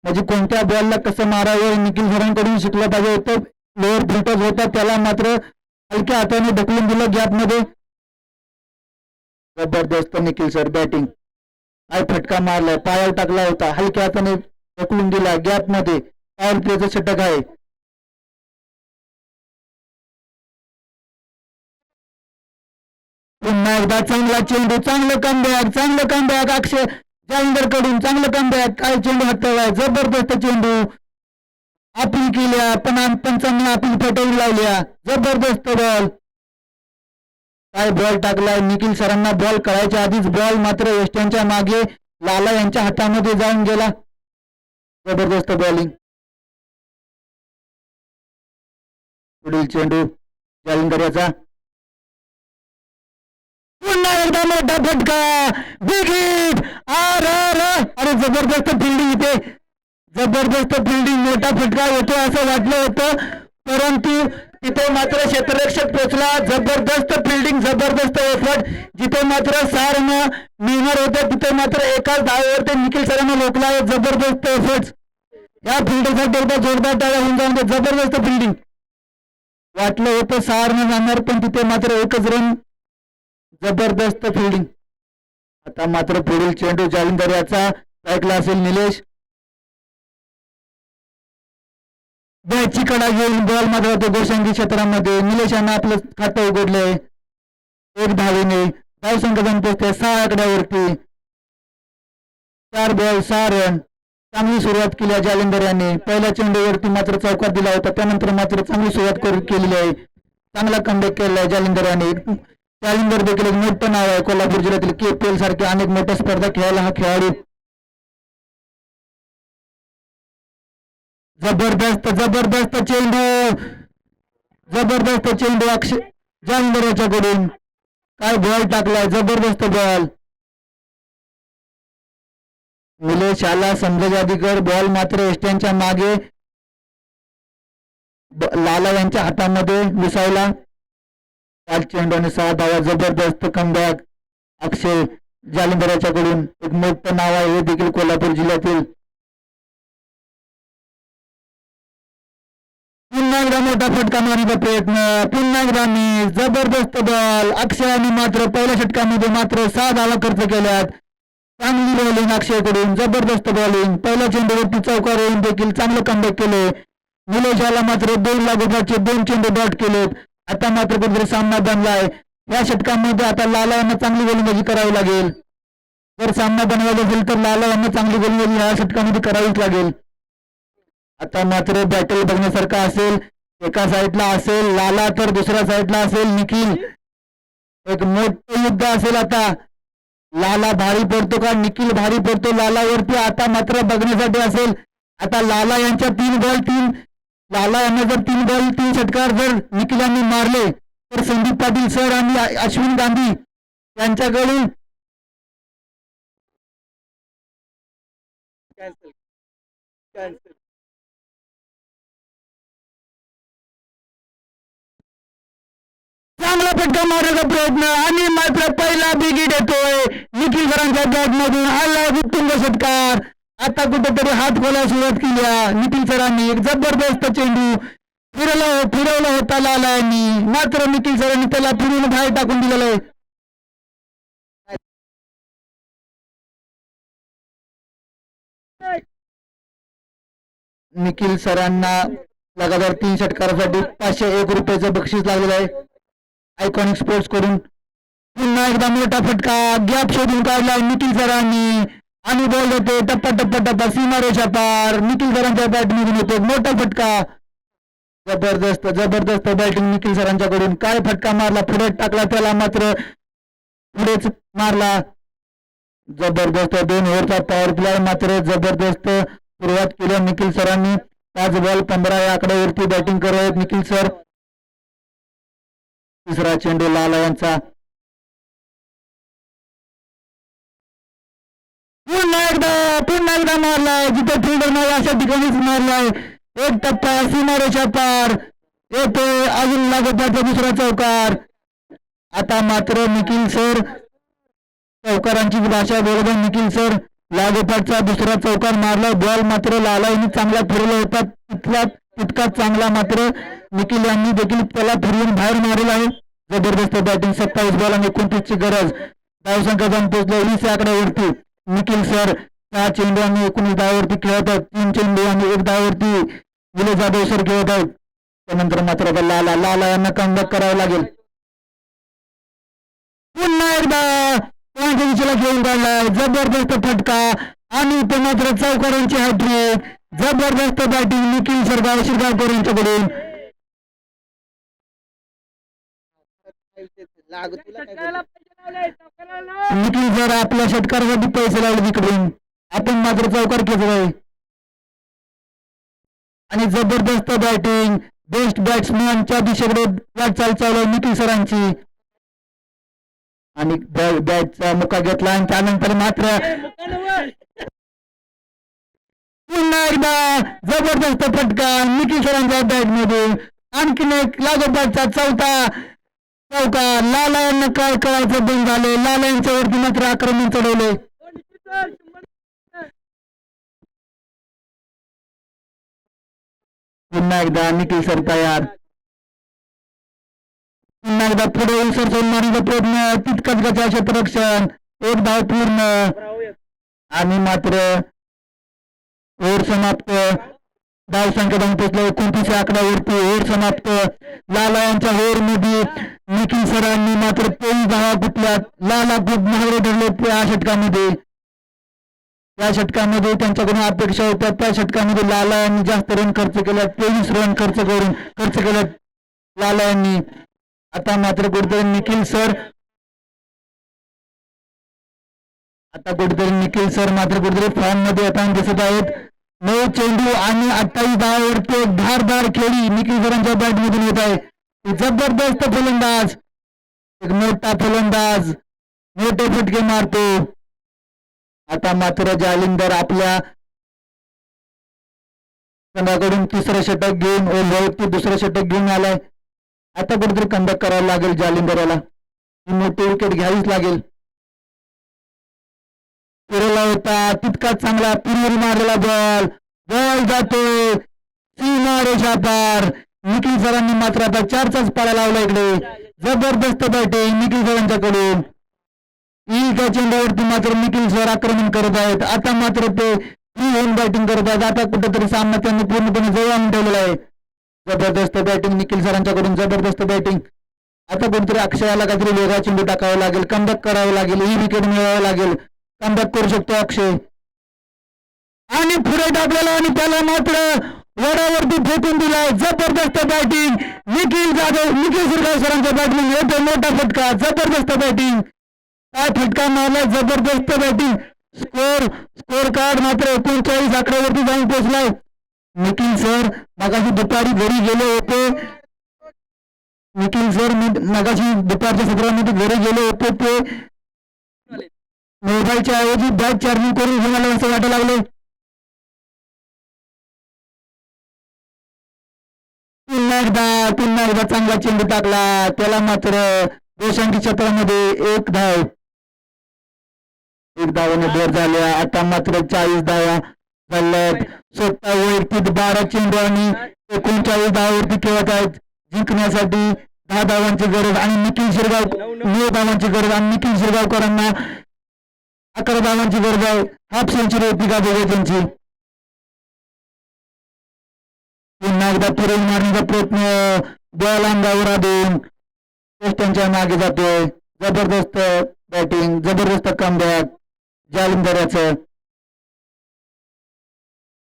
म्हणजे कोणत्या बॉलला कसं मारावं निखिल सरांकडून शिकलं पाहिजे होतं. लोअर फुटच होता, त्याला मात्र हलक्या हाताने ढकलून दिलं गॅप मध्ये. जबरदस्त निखिल सर बॅटिंग. काय फटका मारलाय, पायावर टाकला होता, हलक्या हाताने ढकलून दिला गॅप मध्ये. पॉवर प्लेचं षटक आहे. पुन्हा एकदा चांगला चेंडू, चांगलं कमबॅक अक्षय जालिंदर कडून चांगलं कमबॅक. काय चेंडू हाताळलाय, जबरदस्त चेंडू. अपील केल्या पण पंचांनी अपील फेटाळून लावल्या. जबरदस्त बॉल. काय बॉल टाकलाय निखिल सरांना, बॉल कळायच्या आधीच बॉल मात्र वेस्टर्नच्या मागे लाला यांच्या हातामध्ये जाऊन गेला. जबरदस्त बॉलिंग. पुढील चेंडू जालिंदर याचा. पुन्हा एकदा मोठा फटका, बिग हिट. अरे जबरदस्त फिल्डिंग इथे, जबरदस्त फिल्डिंग. मोठा फटका येतो असं वाटलं होतं, परंतु तिथे मात्र क्षेत्ररक्षक पोचला. जबरदस्त फिल्डिंग, जबरदस्त एफर्ट. जिथे मात्र 6 रन मिळणार होते तिथे मात्र एकाच धावेवर ते निखिल सरांना रोखला आहे. जबरदस्त एफर्ट. या फिल्डरसाठी एकदा जोरदार टाळ्या होऊन जाऊन दे. जबरदस्त फिल्डिंग. वाटलं होतं 6 रन जाणार पण तिथे मात्र एकच रन. जबरदस्त फिल्डिंग. आता मात्र पुढील चेंडू जालिंदर याचा. ऐकला असेल निलेश. बॅटची कडा घेऊन बॉल मात्र होतो गोसंगी क्षेत्रामध्ये. निलेश यांना आपलं खातं उघडलंय. 1 धावेने धाव संघटन पोहोचते 6 आकड्यावरती. 4 बॉल 6 रन. चांगली सुरुवात केली जालिंदर यांनी. पहिल्या चेंडूवरती मात्र चौकार दिला होता, त्यानंतर मात्र चांगली सुरुवात केलेली आहे. चांगला कमबॅक केलेला आहे जालिंदर यांनी. जालिंदर देखील एक मोठं नाव आहे कोल्हापूर जिल्ह्यातील. KPL सारख्या अनेक मोठ्या स्पर्धा खेळायला हा खेळाडू. जबरदस्त जबरदस्त चेंडू, जबरदस्त चेंडू अक्षय जालिंदर याच्याकडून. काय बॉल टाकलाय, जबरदस्त बॉल. निलेश आला, समजा अधिकर. बॉल मात्र एस्ट्यांच्या मागे लाला यांच्या हातामध्ये मिसावला. 5 चेंडू आणि 6 धावा. जबरदस्त कमबॅक अक्षय जालिंदर याच्याकडून. एक मोठं नाव आहे हे देखील कोल्हापूर जिल्ह्यातील. पुन्हा एकदा मोठा फटका मारण्याचा प्रयत्न, पुन्हा एकदा मी. जबरदस्त बॉल. अक्षयाने मात्र पहिल्या षटकामध्ये मात्र 6 धावा खर्च केल्यात. चांगली बॉलिंग अक्षयकडून, जबरदस्त बॉलिंग. पहिल्या चेंडूवरती चौकार येऊन देखील चांगलं कमबॅक केले. निलेशाला मात्र 2 लागोपाठचे 2 चेंडू डॉट केलेत. आता मात्र कुठेतरी सामना बनलाय. या षटकामध्ये आता लाला यांना चांगली गोलंदाजी करावी लागेल. जर सामना बनवायचा असेल तर लाला यांना चांगली गोलंदाजी या षटकामध्ये करावीच लागेल. आता मात्र बॅटल बघण्यासारखा असेल. एका साईडला असेल लाला तर दुसऱ्या साईडला असेल निखिल. एक मोठं युद्ध असेल आता. लाला भारी पडतो का निखिल भारी पडतो लालावरती, आता मात्र बघण्यासाठी असेल. आता लाला यांच्या 3 बॉल 3, लाला यांना जर 3 बॉल 3 षटकार जर निखिल यांनी मारले तर संदीप पाटील सर आणि अश्विन गांधी यांच्याकडून चांगला फटका मारण्याचा प्रयत्न आणि मात्र पहिला बिगिट येतोय निखिल सरांच्या बॅट मधून. आला उत्तुंग षटकार. आता कुठेतरी हात खोला सुरुवात केली निखिल सरांनी. एक जबरदस्त चेंडू फिरवला होता लाला यांनी, मात्र निखिल सरांनी त्याला फिरून बाहेर टाकून दिलेलं आहे. निखिल सरांना लगातार 3 षटकारासाठी 501 रुपयाचं बक्षीस लागलेलं आहे आयकॉनिक स्पोर्ट्स कडून. पुन्हा एकदा मोठा फटका, गॅप शोधून काढला निखिल सरांनी आणि बॉल होते टप्पा टप्पा टप्पा सीमारेषा पार. निखिल सरांच्या बॅटमधून होतो मोठा फटका. जबरदस्त जबरदस्त बॅटिंग निखिल सरांच्याकडून. काय फटका मारला, पुढे टाकला त्याला, मात्र पुढेच मारला. जबरदस्त 2 ओव्हरचा पॉवर प्ले. मात्र जबरदस्त सुरुवात केली निखिल सरांनी. 5 बॉल 15 या आकड्यावरती बॅटिंग करत आहेत निखिल सर. तिसरा चेंडू लाला यांचा. पुन्हा एकदा मारलाय जिथे फिल्डर नाही अशा ठिकाणीच मारलाय. एक टप्पा सीमारेषा पार येतो. अजून लागोपाठचा दुसरा चौकार. आता मात्र निखिल सर चौकारांची भाषा बरोबर निखिल सर लागोपाठचा दुसरा चौकार मारला. बॉल मात्र लाला यांनी चांगला फिरवला होता तितकाच चांगला मात्र निखिल यांनी देखील त्याला फिरवून बाहेर मारला आहे. जबरदस्त बॅटिंग. 27 बॉल आणि 29 ची गरज. धावसंख्या जाऊन पोहोचले 20 आकड्यावरती. निखिल सर 6 चेंडू आणि 19 धावावरती खेळत आहेत. 3 चेंडू आणि 1 धावावरती विले जाधव सर खेळत आहेत. त्यानंतर मात्र लाला यांना कमबॅक करावं लागेल. पुन्हा एकदा दिशेला घेऊन काढलाय. जबरदस्त फटका आणि ते मात्र चौकारांची हॅट्रिक. जबरदस्त बॅटिंग निखिल सरगाव शिरगावकर यांच्याकडून. निखिल सर आपल्या षटकारासाठी पैसे लावले तिकडून, आपण मात्र चौकार खेचलाय. आणि जबरदस्त बॅटिंग बेस्ट बॅट्समॅनच्या दिशेकडे वाटचाल चालू आहे निखिल सरांची. आणि बॅटचा मुका घेतला आणि त्यानंतर मात्र पुन्हा एकदा जबरदस्त फटका निखिल सरांच्या बॅट मधून. आणखीन एक लागोपाठचा चौका. लाला यांना काय करायचं बंद झाले. लाला यांच्यावरती मात्र आक्रमण चढवले. पुन्हा एकदा निखिल सर तयार. पुन्हा एकदा पुढे उसर मारण्याचा प्रयत्न. तितकाच गचा क्षेत्ररक्षण. 1 धाव पूर्ण आणि मात्र ओव्हर समाप्त. धाव संख्या जाऊन पोहोचले 29 आकड्यावरती. ओव्हर समाप्त. लाला यांच्या ओव्हर मध्ये निखिल सरांनी मात्र 23 धावा गुंतल्यात. लाला खूप महागडे ठरले त्या षटकामध्ये. त्या षटकामध्ये त्यांच्याकडून अपेक्षा होत्या. त्या षटकामध्ये लाला यांनी जास्त रन खर्च केल्या. 23 रन खर्च केल्यात लाला यांनी. आता मात्र कुठेतरी निखिल सर मात्र कुठेतरी फॉर्म मध्ये येताना दिसत आहेत. 9 चेंडू आणि 28 धावावरती धारदार खेळी निखिल सरांच्या बॅट मधून येत आहे. जबरदस्त फलंदाज, एक मोठा फलंदाज, मोठे फटके मारतो. आता मात्र जालिंदर आपल्या संघाकडून तिसरं षटक घेऊन वैयक्तिक दुसरं षटक घेऊन आलाय. आता कुठेतरी कमबॅक करावं लागेल जालिंदर याला. ही मोठी विकेट घ्यावीच लागेल. फिरवला होता तितकाच चांगला पिरूर मारलेला बॉल जातोय सीमा रेषा पार. निखिल सरांनी मात्र आता 4चाच पाळा लावला इकडे. जबरदस्त बॅटिंग निखिल सरांच्याकडून. त्या चेंडूवरती मात्र निखिल सर आक्रमण करत आहेत. आता मात्र ते फ्री होऊन बॅटिंग करत आहेत. आता कुठेतरी सामना त्यांनी पूर्णपणे जवळ आणून ठेवलेला आहे. जबरदस्त बॅटिंग निखिल सरांच्याकडून. जबरदस्त बॅटिंग. आता कोणतरी अक्षयाला काहीतरी वेगळा चेंडू टाकावा लागेल. कमबॅक करावं लागेल. ही विकेट मिळवावं लागेल. कमबॅक करू शकतो अक्षय. आणि पुढे टाकलेला आणि त्याला मात्र वडावरती फेकून दिलाय. जबरदस्त बॅटिंग निखिल शिरगाव सरांच्या बॅटिंग. येतो मोठा फटका. जबरदस्त बॅटिंग. काय फटका मारला. जबरदस्त बॅटिंग. स्कोर कार्ड मात्र 39 आकड्यावरती जाऊन पोहोचलाय. निखिल सर मगाशी दुपारी घरी गेले होते. दुपारच्या सत्रामध्ये घरी गेले होते. ते मोबाईलच्या ऐवजी बॅट चार्जिंग करून घेऊन आले असं वाटायला लागले. पुन्हा एकदा चांगला चेंडू टाकला. त्याला मात्र दोषांकी क्षेत्रामध्ये 1 धावाने भर झाल्या. आता मात्र 40 धावा झाल्यात. स्वतः वैयक्तिक 12 चेंडू आणि 39 धावावरती खेळत आहेत. जिंकण्यासाठी 10 धावांची गरज आणि 9 धावांची गरज आणि निखिल शिरगावकरांना 11 धावांची गरज आहे. हाफ सेंचुरी होती का बघा त्यांची. पुन्हा एकदा फिरवून मारण्याचा प्रयत्न. बॉल अंगावर आधून त्यांच्या मागे जातोय. जबरदस्त बॅटिंग. जबरदस्त कमबॅक जालिंदरचं.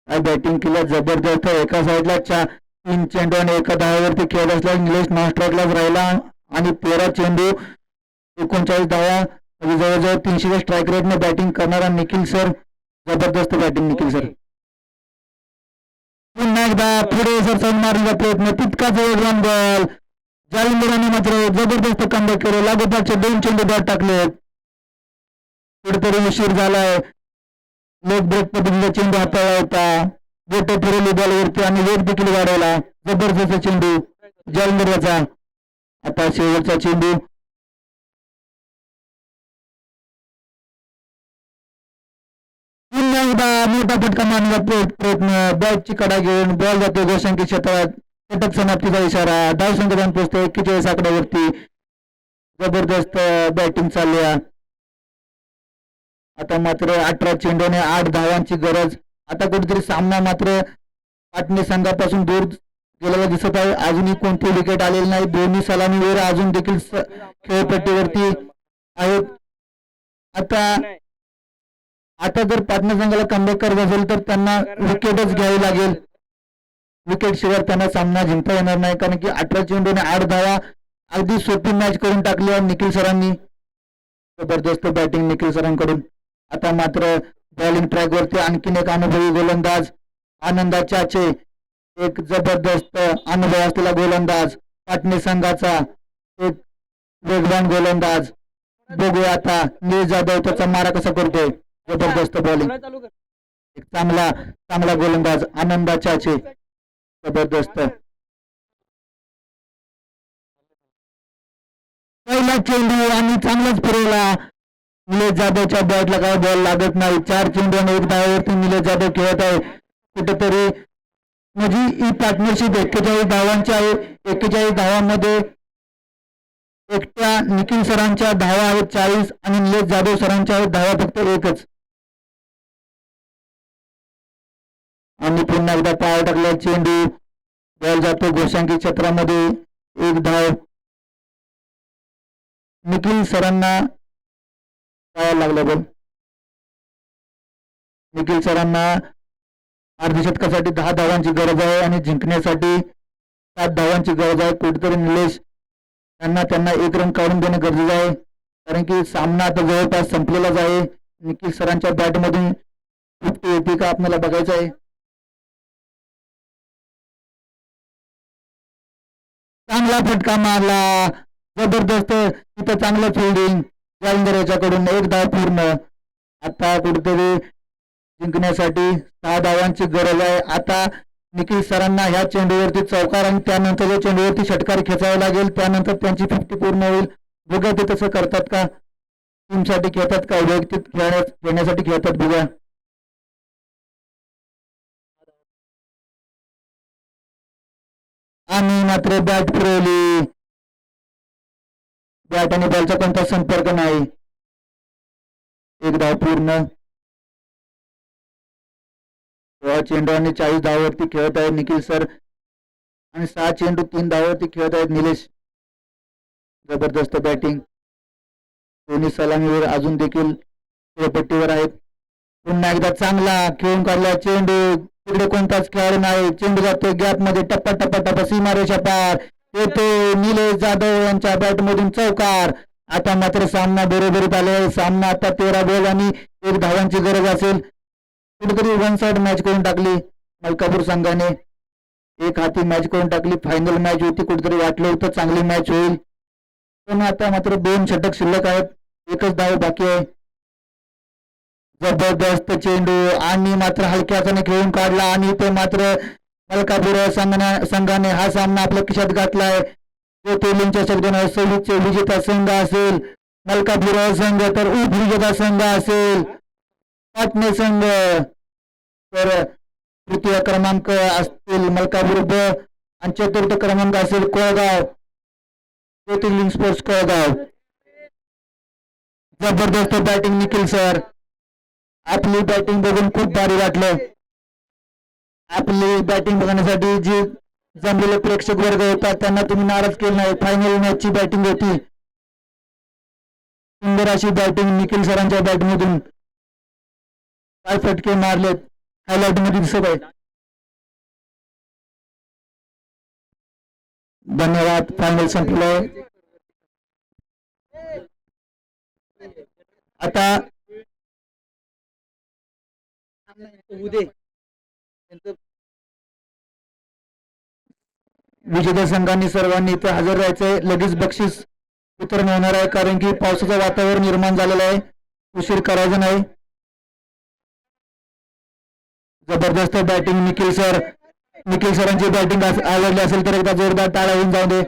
बॅटिंग केल्या जबरदस्त. एका साईडला 3 चेंडू आणि 1 धावावरती खेळत असला निलेश नॉनस्ट्राईकलाच राहिला. आणि 13 चेंडू 39 धावा. जवळजवळ 300 स्ट्राईक रेटने बॅटिंग करणारा निखिल सर. जबरदस्त बॅटिंग निखिल सर. पुन्हा एकदा पुढे सर मारण्याचा प्रयत्न. तितकाच वेगवान बॉल. जालिंदरांनी मात्र जबरदस्त कमबॅक केलं. लागोपाठचे 2 चेंडू बॅट टाकले. कुठेतरी उशीर झालाय. लेग ब्रेक पद्धतीचा चेंडू हाताळला होता. बोटे फिरवली बॉलवरती आणि वेग देखील वाढवला. जबरदस्त चेंडू जालिंदरचा. आता शेवटचा चेंडू. पुन्हा एकदा मोठा फटका मारण्याचा प्रयत्न. बॅटची कडा घेऊन बॉल जातो दोषांकी क्षेत्रात. षटक समाप्तीचा इशारा. धाव संख्या जाऊन पोहोचते 41 आकड्यावरती. जबरदस्त बॅटिंग चालू आहे. आता मात्र 18 चेंडूने 8 धावांची गरज. आता कुठेतरी सामना मात्र पाटणे संघापासून दूर गेलेला दिसत आहे. अजूनही कोणती विकेट आलेली नाही. दोन्ही सलामीवीर अजून देखील खेळपट्टीवरती आहेत. आता जर पाटणे संघाला कमबॅक करायचं असेल तर त्यांना विकेटच घ्यावी लागेल. विकेट शिवाय त्यांना सामना जिंकता येणार नाही, कारण की 18 चेंडूने 8 धावा अगदी सोपी मॅच करून टाकली आहे निखिल सरांनी. जबरदस्त बॅटिंग निखिल सरांकडून. आता मात्र बॉलिंग ट्रॅकवरती आणखीन एक अनुभवी गोलंदाज आनंदा चाचे, एक जबरदस्त अनुभव असलेला गोलंदाज पाटणे संघाचा, एक वेगवान गोलंदाज. बघूया आता निलेश जाधव त्याचा मारा कसा करतोय. जबरदस्त बॉलिंग, एक चांगला गोलंदाज आनंदा चाचे, जबरदस्त. पहिला चेंडू आणि चांगलाच फिरवला. निलेश जाधवच्या बॅटला काय बॉल लागत नाही. 4 चेंडू आणि 1 धावावरती निलेश जाधव खेळत आहे. कुठेतरी म्हणजे ही पार्टनरशिप 41 धावांची आहे. 41 धावांमध्ये एकट्या निखिल सरांच्या धावा आहेत 40 आणि निलेश जाधव सरांच्या आहेत धावा फक्त 1च. आणि पुन्हा एकदा पाय टाकला चेंडू, बॉल जातो घोषांकी क्षेत्रामध्ये. 1 धाव. निखिल सरांना पायाला लागला बॉल. निखिल सरांना अर्धशतकासाठी 10 धावांची गरज आहे आणि जिंकण्यासाठी 7 धावांची गरज आहे. कुठेतरी निलेश त्यांना 1 रन काढून देणे गरजेचं आहे, कारण की सामना आता जवळपास संपलेलाच आहे. निखिल सरांच्या बॅटमधून 50 येते का आपल्याला बघायचं आहे. चांगला फटका मारला, जबरदस्त. तिथं चांगलं फिल्डिंग जालिंदर याच्याकडून. 1 धाव पूर्ण. आता कुठेतरी जिंकण्यासाठी 6 धावांची गरज आहे. आता निखिल सरांना ह्या चेंडूवरती चौकार आणि त्यानंतर चेंडूवरती षटकार खेचावा लागेल. त्यानंतर त्यांची 50 पूर्ण होईल. बघा ते तसं करतात का, टीमसाठी खेळतात का वैयक्तिक खेळण्यासाठी खेळतात बघा. आणि मात्र बॅट फिरवली. बॅट आणि बॉलचा कोणता संपर्क नाही. 1 धाव पूर्ण. 16 चेंडू आणि 40 धावावरती खेळत आहेत निखिल सर आणि 6 चेंडू 3 धावावरती खेळत आहेत निलेश. जबरदस्त बॅटिंग. दोन्ही सलामीवर अजून देखील खेळपट्टीवर आहेत. पुन्हा एकदा चांगला खेळून काढला चेंडू. तिकडे कोणताच खेळाडू नाही. चेंडू जातो गॅप मध्ये, टप्पा टप्पा टप्पा सीमारेषा पार येतो. निलेश जाधव यांच्या बॅट मधून चौकार. आता मात्र सामना बरोबरीत आले. सामना आता 13 बॉल आणि 1 धावांची गरज असेल. कुठेतरी 1 साइड मॅच करून टाकली मलकापूर संघाने. 1 हाती मॅच करून टाकली. फायनल मॅच होती, कुठेतरी वाटलं होतं चांगली मॅच होईल, पण आता मात्र 2 षटक शिल्लक आहेत. 1च धाव बाकी आहे. जबरदस्त चेंडू आणि मात्र हलक्या हाताने खेळून काढला आणि ते मात्र मलकापूर संघाने हा सामना आपल्या खिशात घातलाय. ज्योतिर्लिंगच्या शब्दाने 26 विजेता संघ असेल मलकापूर संघ, तर उपविजेता संघ असेल पाटणे संघ. तर तृतीय क्रमांक असतील मलकापूर ब आणि चतुर्थ क्रमांक असेल कोळगाव, ज्योतिर्लिंग स्पोर्ट्स कोळगाव. जबरदस्त बॅटिंग निखिल सर. आपली बॅटिंग बघून खूप भारी वाटलं. आपली बॅटिंग बघण्यासाठी जी जमलेले प्रेक्षक वर्ग होता त्यांना तुम्ही नाराज केलं नाही. फायनल मॅचची बॅटिंग होती. सुंदर अशी बॅटिंग निखिल सरांच्या बॅटमधून. काय फटके मारलेत हायलाइट मध्ये दिसत आहे. धन्यवाद. फायनल संपलंय. आता विजेत्या संघांनी सर्वांनी इथे हजर राहायचंय. लगेच बक्षीस वितरण होणार आहे, कारण की पावसाचं वातावरण निर्माण झालेलं आहे. उशीर करायचा नाही. जबरदस्त बॅटिंग निखिल सर. निखिल सरांची बॅटिंग आवडली असेल तर एकदा जोरदार टाळ्या होऊन जाऊ दे.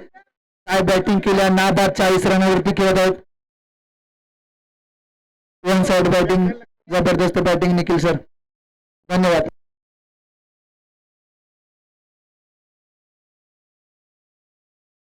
काय बॅटिंग केल्या. नाबाद 40 रनावरती खेळत आहेत. 1 साइड बॅटिंग. जबरदस्त बॅटिंग निखिल सर. धन्यवाद.